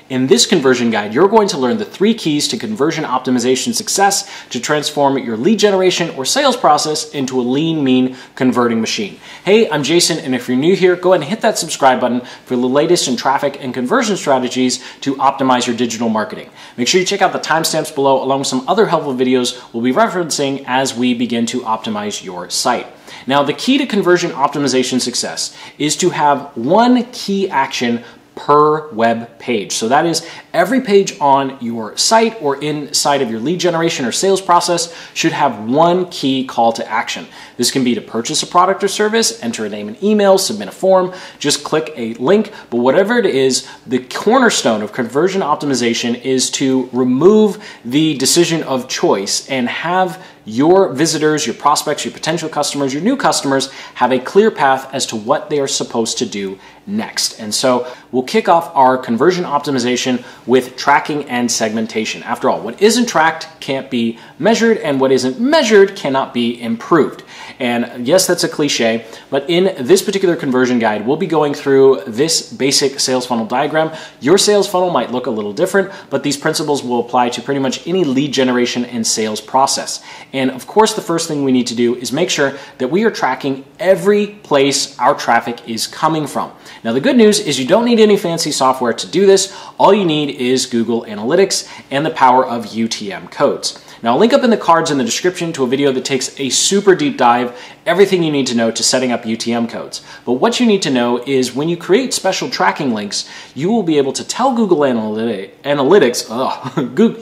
In this conversion guide, you're going to learn the 3 keys to conversion optimization success to transform your lead generation or sales process into a lean, mean converting machine. Hey, I'm Jason, and if you're new here, go ahead and hit that subscribe button for the latest in traffic and conversion strategies to optimize your digital marketing. Make sure you check out the timestamps below along with some other helpful videos we'll be referencing as we begin to optimize your site. Now, the key to conversion optimization success is to have one key action per web page. So that is, every page on your site or inside of your lead generation or sales process should have one key call to action. This can be to purchase a product or service, enter a name and email, submit a form, just click a link, but whatever it is, the cornerstone of conversion optimization is to remove the decision of choice and have your visitors, your prospects, your potential customers, your new customers have a clear path as to what they are supposed to do next. And so we'll kick off our conversion optimization with tracking and segmentation. After all, what isn't tracked can't be measured, and what isn't measured cannot be improved. And yes, that's a cliche, but in this particular conversion guide, we'll be going through this basic sales funnel diagram. Your sales funnel might look a little different, but these principles will apply to pretty much any lead generation and sales process. And of course, the first thing we need to do is make sure that we are tracking every place our traffic is coming from. Now, the good news is you don't need any fancy software to do this. All you need is Google Analytics and the power of UTM codes. Now, I'll link up in the cards in the description to a video that takes a super deep dive, everything you need to know to setting up UTM codes. But what you need to know is when you create special tracking links, you will be able to tell Google Analytics,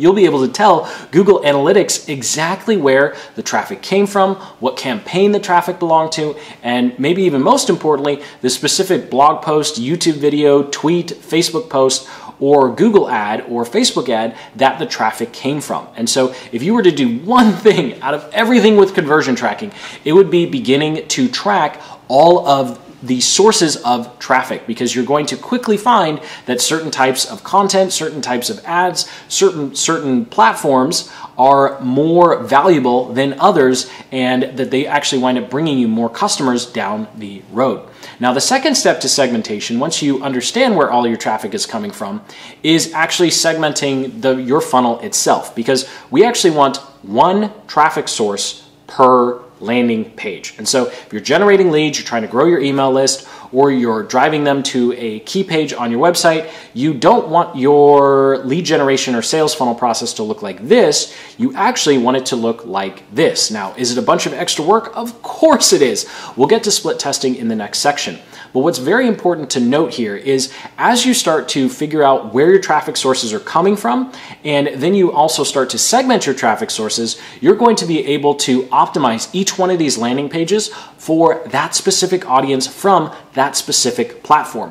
you'll be able to tell Google Analytics exactly where the traffic came from, what campaign the traffic belonged to, and maybe even most importantly, the specific blog post, YouTube video, tweet, Facebook post, or Google ad or Facebook ad that the traffic came from. And so if you were to do one thing out of everything with conversion tracking, it would be beginning to track all of the sources of traffic, because you're going to quickly find that certain types of content, certain types of ads, certain platforms are more valuable than others, and that they actually wind up bringing you more customers down the road. Now, the second step to segmentation, once you understand where all your traffic is coming from, is actually segmenting your funnel itself, because we actually want one traffic source per landing page. And so if you're generating leads, you're trying to grow your email list, or you're driving them to a key page on your website, you don't want your lead generation or sales funnel process to look like this. You actually want it to look like this. Now, is it a bunch of extra work? Of course it is. We'll get to split testing in the next section. But what's very important to note here is as you start to figure out where your traffic sources are coming from, and then you also start to segment your traffic sources, you're going to be able to optimize each one of these landing pages for that specific audience from that specific platform.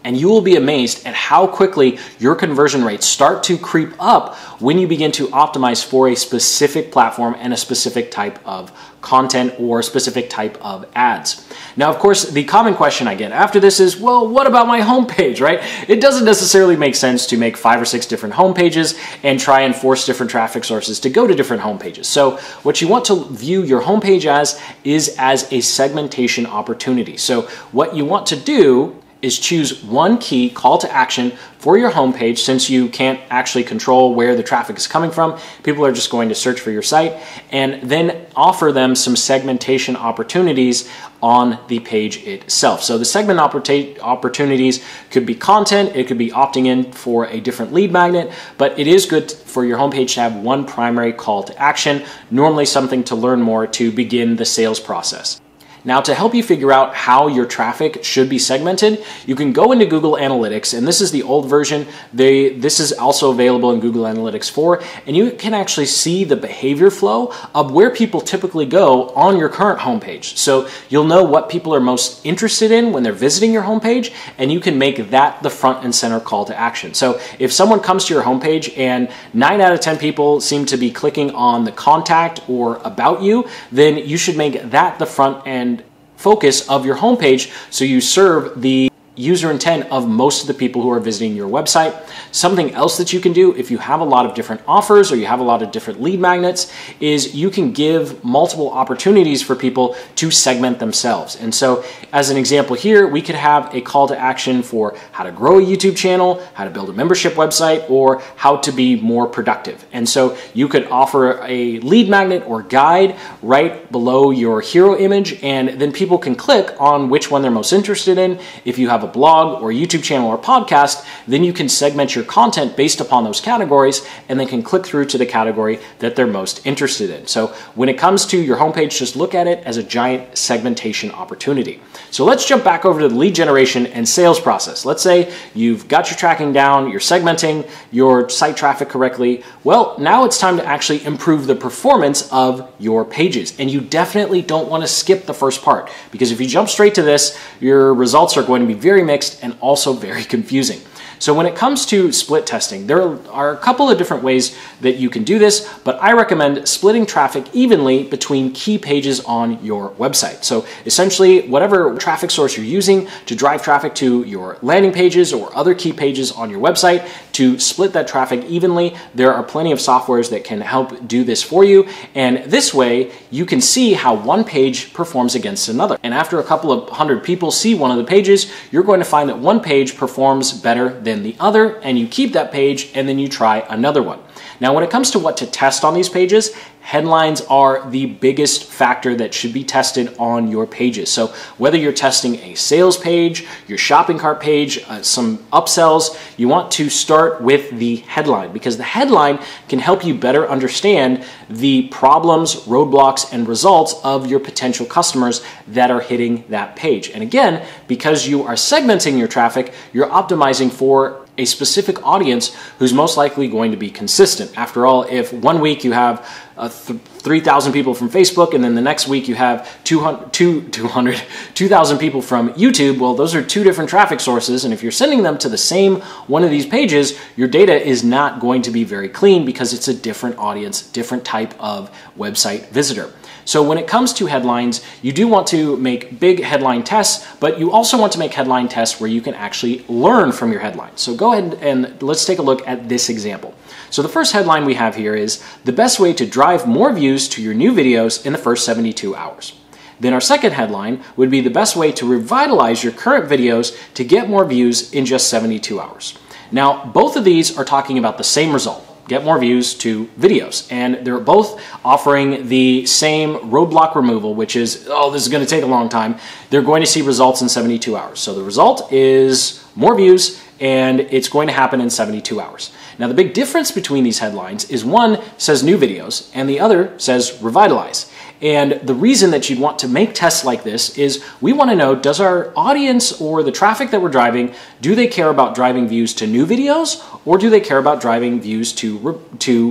And you will be amazed at how quickly your conversion rates start to creep up when you begin to optimize for a specific platform and a specific type of content or specific type of ads. Now, of course, the common question I get after this is, well, what about my homepage, right? It doesn't necessarily make sense to make 5 or 6 different homepages and try and force different traffic sources to go to different homepages. So what you want to view your homepage as is as a segmentation opportunity. So what you want to do is choose one key call to action for your homepage. Since you can't actually control where the traffic is coming from, people are just going to search for your site, and then offer them some segmentation opportunities on the page itself. So the segment opportunities could be content, it could be opting in for a different lead magnet, but it is good for your homepage to have one primary call to action, normally something to learn more to begin the sales process. Now, to help you figure out how your traffic should be segmented, you can go into Google Analytics, and this is the old version. This is also available in Google Analytics 4, and you can actually see the behavior flow of where people typically go on your current homepage. So you'll know what people are most interested in when they're visiting your homepage, and you can make that the front and center call to action. So if someone comes to your homepage and 9 out of 10 people seem to be clicking on the contact or about you, then you should make that the front and focus of your homepage, so you serve the user intent of most of the people who are visiting your website. Something else that you can do if you have a lot of different offers or you have a lot of different lead magnets is you can give multiple opportunities for people to segment themselves. And so as an example here, we could have a call to action for how to grow a YouTube channel, how to build a membership website, or how to be more productive. And so you could offer a lead magnet or guide right below your hero image, and then people can click on which one they're most interested in. If you have a blog or YouTube channel or podcast, then you can segment your content based upon those categories and then can click through to the category that they're most interested in. So when it comes to your homepage, just look at it as a giant segmentation opportunity. So let's jump back over to the lead generation and sales process. Let's say you've got your tracking down, you're segmenting your site traffic correctly. Well, now it's time to actually improve the performance of your pages. And you definitely don't want to skip the first part, because if you jump straight to this, your results are going to be very mixed and also very confusing. So when it comes to split testing, there are a couple of different ways that you can do this, but I recommend splitting traffic evenly between key pages on your website. So essentially, whatever traffic source you're using to drive traffic to your landing pages or other key pages on your website, to split that traffic evenly, there are plenty of softwares that can help do this for you. And this way, you can see how one page performs against another. And after a couple of hundred people see one of the pages, you're going to find that one page performs better than the other, and you keep that page and then you try another one. Now, when it comes to what to test on these pages, headlines are the biggest factor that should be tested on your pages. So whether you're testing a sales page, your shopping cart page, some upsells, you want to start with the headline, because the headline can help you better understand the problems, roadblocks, and results of your potential customers that are hitting that page. And again, because you are segmenting your traffic, you're optimizing for a specific audience who's most likely going to be consistent. After all, if one week you have 3,000 people from Facebook and then the next week you have 2,000 people from YouTube, well, those are two different traffic sources, and if you're sending them to the same one of these pages, your data is not going to be very clean because it's a different audience, different type of website visitor. So when it comes to headlines, you do want to make big headline tests, but you also want to make headline tests where you can actually learn from your headlines. So go ahead and let's take a look at this example. So the first headline we have here is the best way to drive more views to your new videos in the first 72 hours. Then our second headline would be the best way to revitalize your current videos to get more views in just 72 hours. Now, both of these are talking about the same result. Get more views to videos. And they're both offering the same roadblock removal, which is, oh, this is going to take a long time. They're going to see results in 72 hours. So the result is more views, and it's going to happen in 72 hours. Now, the big difference between these headlines is one says new videos and the other says revitalize. And the reason that you'd want to make tests like this is we want to know, does our audience or the traffic that we're driving, do they care about driving views to new videos, or do they care about driving views to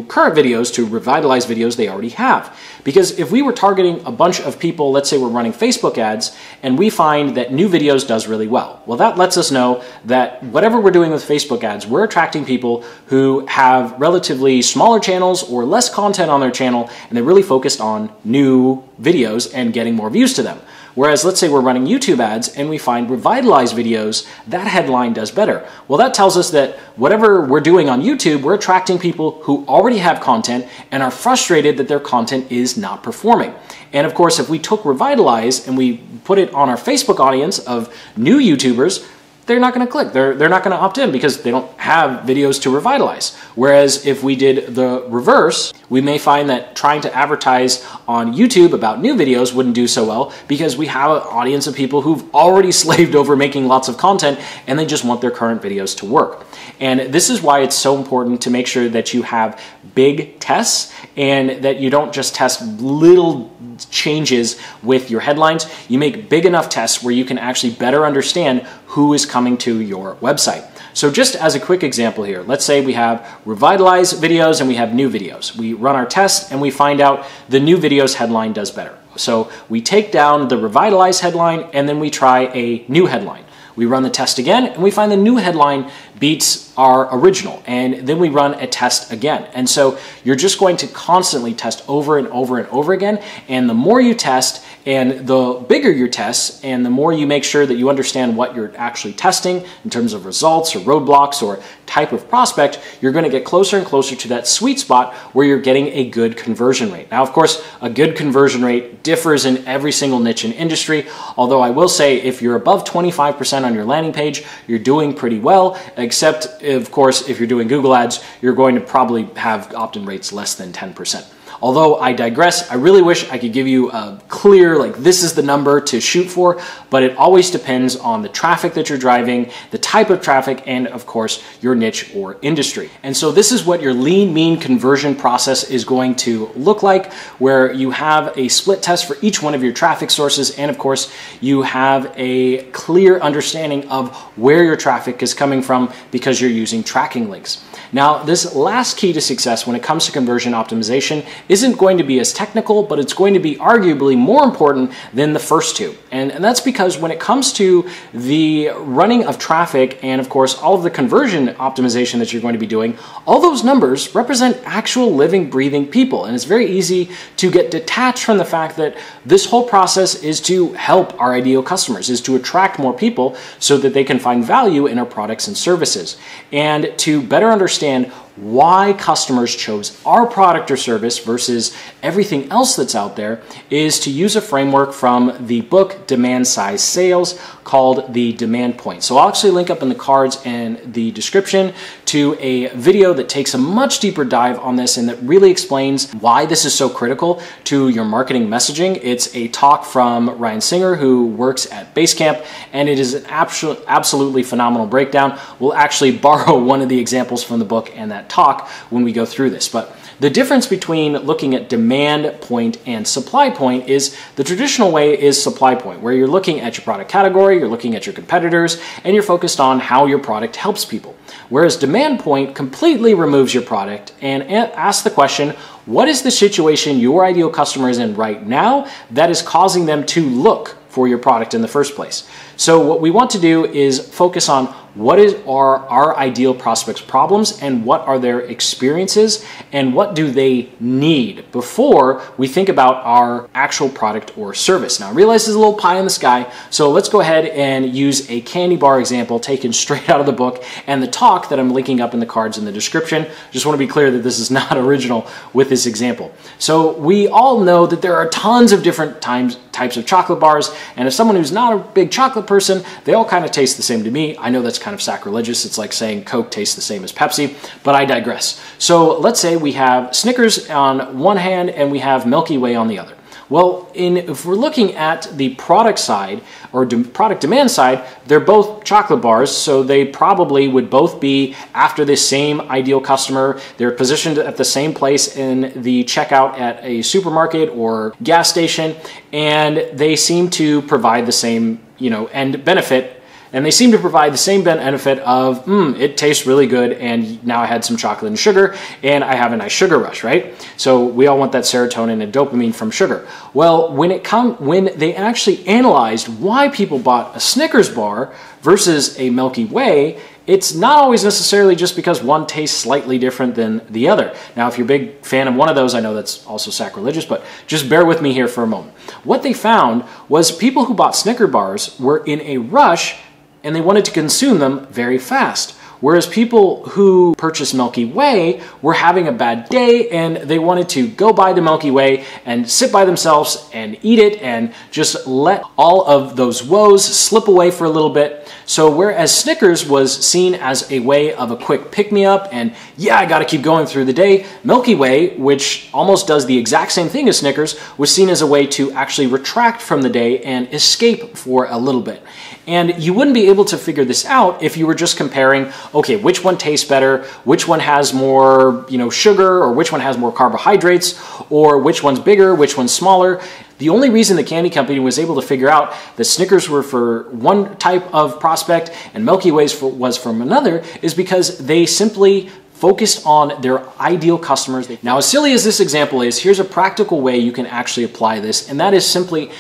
current videos, to revitalize videos they already have? Because if we were targeting a bunch of people, let's say we're running Facebook ads, and we find that new videos does really well, well, that lets us know that whatever we're doing with Facebook ads, we're attracting people who have relatively smaller channels or less content on their channel, and they're really focused on new videos and getting more views to them. Whereas let's say we're running YouTube ads and we find revitalized videos, that headline does better. Well, that tells us that whatever we're doing on YouTube, we're attracting people who already have content and are frustrated that their content is not performing. And of course, if we took revitalize and we put it on our Facebook audience of new YouTubers, they're not going to click. They're not going to opt in because they don't have videos to revitalize. Whereas if we did the reverse, we may find that trying to advertise on YouTube about new videos wouldn't do so well because we have an audience of people who've already slaved over making lots of content and they just want their current videos to work. And this is why it's so important to make sure that you have big tests and that you don't just test little changes with your headlines. You make big enough tests where you can actually better understand who is coming to your website. So just as a quick example here, let's say we have revitalized videos and we have new videos. We run our test and we find out the new videos headline does better. So we take down the revitalized headline and then we try a new headline. We run the test again and we find the new headline beats our original, and then we run a test again. And so you're just going to constantly test over and over and over again, and the more you test And the bigger your tests and the more you make sure that you understand what you're actually testing in terms of results or roadblocks or type of prospect, you're going to get closer and closer to that sweet spot where you're getting a good conversion rate. Now, of course, a good conversion rate differs in every single niche and industry, although I will say if you're above 25% on your landing page, you're doing pretty well, except, of course, if you're doing Google Ads, you're going to probably have opt-in rates less than 10%. Although I digress, I really wish I could give you a clear, like this is the number to shoot for, but it always depends on the traffic that you're driving, the type of traffic, and of course, your niche or industry. And so this is what your lean mean conversion process is going to look like, where you have a split test for each one of your traffic sources, and of course, you have a clear understanding of where your traffic is coming from because you're using tracking links. Now, this last key to success when it comes to conversion optimization isn't going to be as technical, but it's going to be arguably more important than the first two. And that's because when it comes to the running of traffic and, of course, all of the conversion optimization that you're going to be doing, all those numbers represent actual living, breathing people. And it's very easy to get detached from the fact that this whole process is to help our ideal customers, is to attract more people so that they can find value in our products and services. And to better understand why customers chose our product or service versus everything else that's out there is to use a framework from the book Demand Size Sales called the demand point. So I'll actually link up in the cards and the description to a video that takes a much deeper dive on this and that really explains why this is so critical to your marketing messaging. It's a talk from Ryan Singer, who works at Basecamp, and it is an absolutely phenomenal breakdown. We'll actually borrow one of the examples from the book and that talk when we go through this. But the difference between looking at demand point and supply point is the traditional way is supply point, where you're looking at your product category, you're looking at your competitors, and you're focused on how your product helps people. Whereas demand point completely removes your product and asks the question, what is the situation your ideal customer is in right now that is causing them to look for your product in the first place? So what we want to do is focus on what are our ideal prospects' problems and what are their experiences and what do they need before we think about our actual product or service. Now I realize there's a little pie in the sky, so let's go ahead and use a candy bar example taken straight out of the book and the talk that I'm linking up in the cards in the description. Just want to be clear that this is not original with this example. So we all know that there are tons of different types of chocolate bars, and as someone who's not a big chocolate person, they all kind of taste the same to me. I know that's kind of sacrilegious. It's like saying Coke tastes the same as Pepsi, but I digress. So let's say we have Snickers on one hand and we have Milky Way on the other. Well, if we're looking at the product side or product demand side, they're both chocolate bars, so they probably would both be after the same ideal customer. They're positioned at the same place in the checkout at a supermarket or gas station, and they seem to provide the same, end benefit. And they seem to provide the same benefit of, it tastes really good, and now I had some chocolate and sugar, and I have a nice sugar rush, right? So we all want that serotonin and dopamine from sugar. Well, when they actually analyzed why people bought a Snickers bar versus a Milky Way, it's not always necessarily just because one tastes slightly different than the other. Now, if you're a big fan of one of those, I know that's also sacrilegious, but just bear with me here for a moment. What they found was people who bought Snicker bars were in a rush and they wanted to consume them very fast. Whereas people who purchased Milky Way were having a bad day and they wanted to go buy the Milky Way and sit by themselves and eat it and just let all of those woes slip away for a little bit. So whereas Snickers was seen as a way of a quick pick-me-up and yeah, I gotta keep going through the day, Milky Way, which almost does the exact same thing as Snickers, was seen as a way to actually retract from the day and escape for a little bit. And you wouldn't be able to figure this out if you were just comparing, okay, which one tastes better, which one has more, sugar, or which one has more carbohydrates, or which one's bigger, which one's smaller. The only reason the candy company was able to figure out that Snickers were for one type of prospect and Milky Ways was from another is because they simply focused on their ideal customers. Now, as silly as this example is, here's a practical way you can actually apply this, and that is simply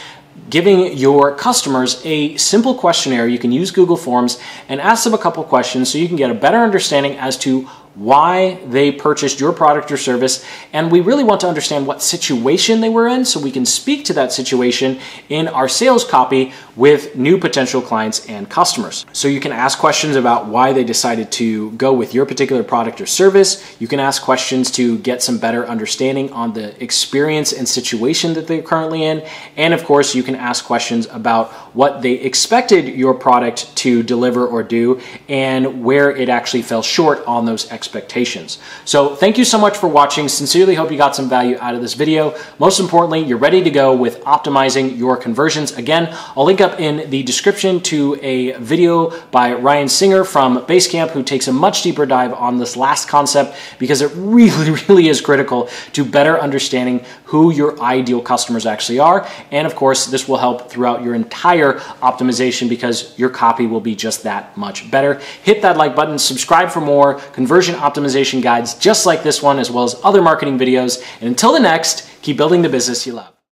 giving your customers a simple questionnaire. You can use Google Forms and ask them a couple questions so you can get a better understanding as to why they purchased your product or service, and we really want to understand what situation they were in so we can speak to that situation in our sales copy with new potential clients and customers. So you can ask questions about why they decided to go with your particular product or service. You can ask questions to get some better understanding on the experience and situation that they're currently in. And of course, you can ask questions about what they expected your product to deliver or do and where it actually fell short on those expectations. So thank you so much for watching. Sincerely hope you got some value out of this video. Most importantly, you're ready to go with optimizing your conversions. Again, I'll link up in the description to a video by Ryan Singer from Basecamp, who takes a much deeper dive on this last concept because it really is critical to better understanding who your ideal customers actually are. And of course, this will help throughout your entire optimization because your copy will be just that much better. Hit that like button, subscribe for more conversion optimization guides just like this one, as well as other marketing videos. And until the next, keep building the business you love.